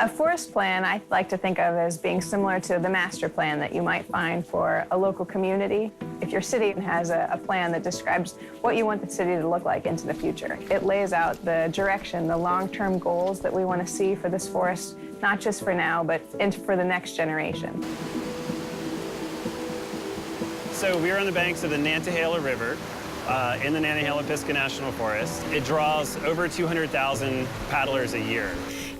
A forest plan I like to think of as being similar to the master plan that you might find for a local community. If your city has a plan that describes what you want the city to look like into the future, it lays out the direction, the long-term goals that we want to see for this forest, not just for now, but for the next generation. So we're on the banks of the Nantahala River in the Nantahala-Pisgah National Forest. It draws over 200,000 paddlers a year.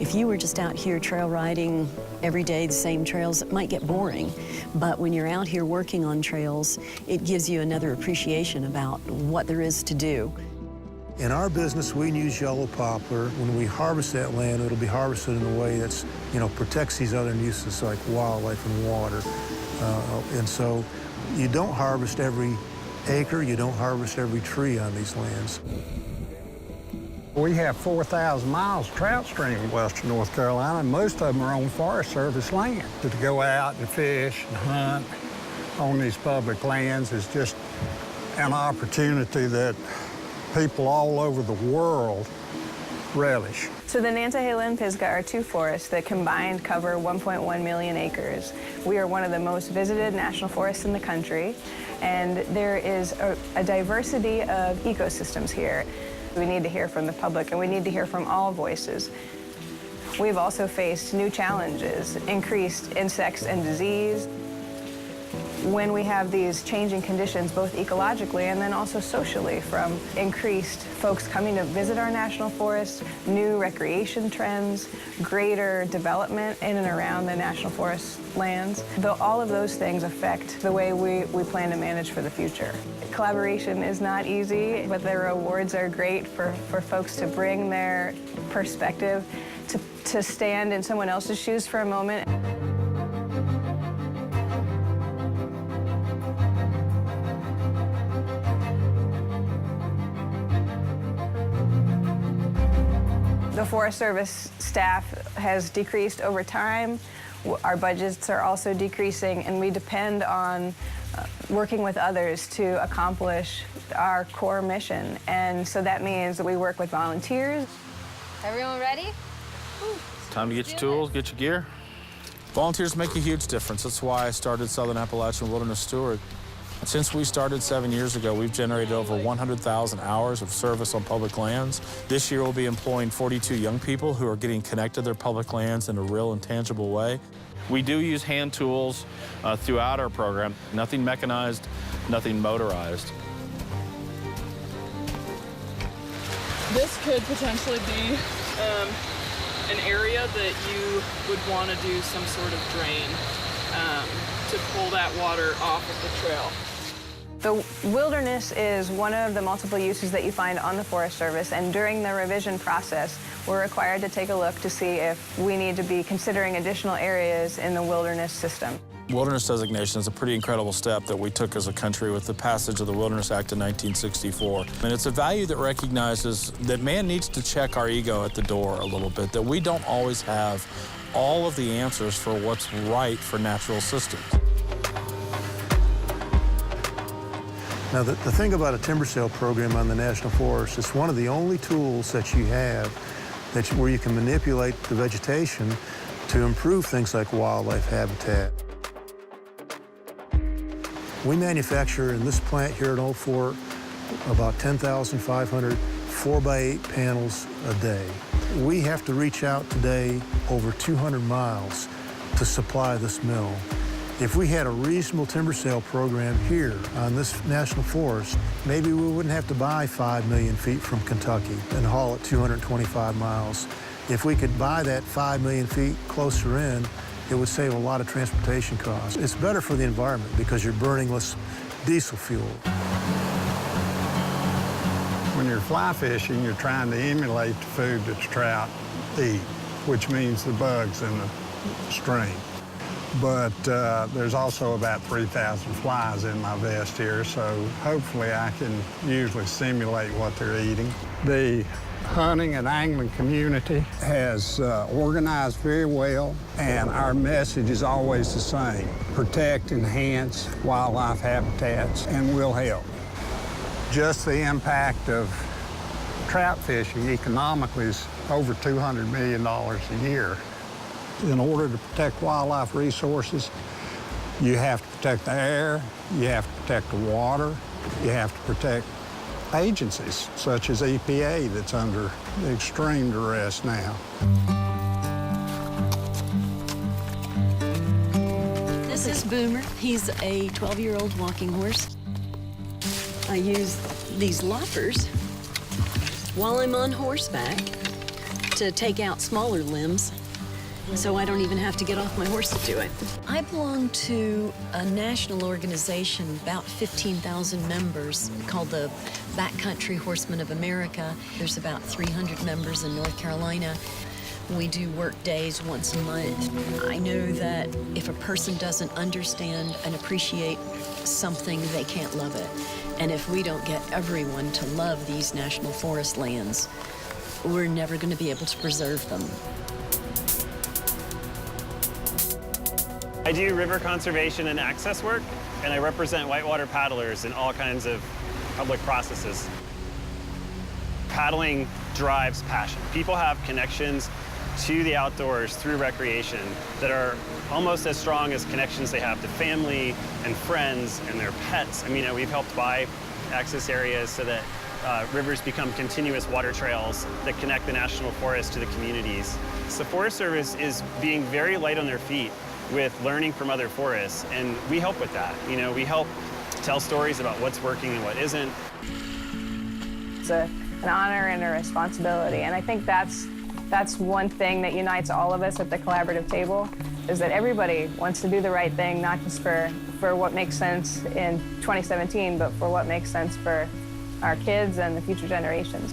If you were just out here trail riding every day the same trails, it might get boring. But when you're out here working on trails, it gives you another appreciation about what there is to do. In our business, we use yellow poplar. When we harvest that land, it'll be harvested in a way that's, protects these other uses like wildlife and water. And so you don't harvest every acre, you don't harvest every tree on these lands. We have 4,000 miles of trout stream in western North Carolina, and most of them are on Forest Service land. To go out and fish and hunt on these public lands is just an opportunity that people all over the world relish. So the Nantahala and Pisgah are two forests that combined cover 1.1 million acres. We are one of the most visited national forests in the country, and there is a diversity of ecosystems here. We need to hear from the public, and we need to hear from all voices. We've also faced new challenges, increased insects and disease. When we have these changing conditions, both ecologically and then also socially, from increased folks coming to visit our national forests, new recreation trends, greater development in and around the national forest lands, all of those things affect the way we plan to manage for the future. Collaboration is not easy, but the rewards are great for folks to bring their perspective, to stand in someone else's shoes for a moment. The Forest Service staff has decreased over time. Our budgets are also decreasing, and we depend on working with others to accomplish our core mission. And so that means that we work with volunteers. Everyone ready? Time to get your tools, get your gear. Volunteers make a huge difference. That's why I started Southern Appalachian Wilderness Steward. Since we started 7 years ago, we've generated over 100,000 hours of service on public lands. This year, we'll be employing 42 young people who are getting connected to their public lands in a real and tangible way. We do use hand tools throughout our program. Nothing mechanized, nothing motorized. This could potentially be an area that you would want to do some sort of drain to pull that water off of the trail. The wilderness is one of the multiple uses that you find on the Forest Service, and during the revision process, we're required to take a look to see if we need to be considering additional areas in the wilderness system. Wilderness designation is a pretty incredible step that we took as a country with the passage of the Wilderness Act in 1964. And it's a value that recognizes that man needs to check our ego at the door a little bit, that we don't always have all of the answers for what's right for natural systems. Now, the thing about a timber sale program on the National Forest, it's one of the only tools that you have where you can manipulate the vegetation to improve things like wildlife habitat. We manufacture in this plant here at Old Fort about 10,500 4x8 panels a day. We have to reach out today over 200 miles to supply this mill. If we had a reasonable timber sale program here on this national forest, maybe we wouldn't have to buy 5 million feet from Kentucky and haul it 225 miles. If we could buy that 5 million feet closer in, it would save a lot of transportation costs. It's better for the environment because you're burning less diesel fuel. When you're fly fishing, you're trying to emulate the food that the trout eat, which means the bugs in the stream. But there's also about 3,000 flies in my vest here, so hopefully I can usually simulate what they're eating. The hunting and angling community has organized very well, and our message is always the same: protect, enhance wildlife habitats, and we'll help. Just the impact of trout fishing economically is over $200 million a year In order to protect wildlife resources, you have to protect the air, you have to protect the water, you have to protect agencies such as EPA that's under extreme duress now. This is Boomer. He's a 12-year-old walking horse. I use these loppers while I'm on horseback to take out smaller limbs, so I don't even have to get off my horse to do it. I belong to a national organization, about 15,000 members, called the Backcountry Horsemen of America. There's about 300 members in North Carolina. We do work days once a month. I know that if a person doesn't understand and appreciate something, they can't love it. And if we don't get everyone to love these national forest lands, we're never going to be able to preserve them. I do river conservation and access work, and I represent whitewater paddlers in all kinds of public processes. Paddling drives passion. People have connections to the outdoors through recreation that are almost as strong as connections they have to family and friends and their pets. I mean, we've helped buy access areas so that rivers become continuous water trails that connect the national forest to the communities. So the Forest Service is being very light on their feet with learning from other forests, and we help with that. You know, we help tell stories about what's working and what isn't. It's an honor and a responsibility, and I think that's one thing that unites all of us at the collaborative table, is that everybody wants to do the right thing, not just for what makes sense in 2017, but for what makes sense for our kids and the future generations.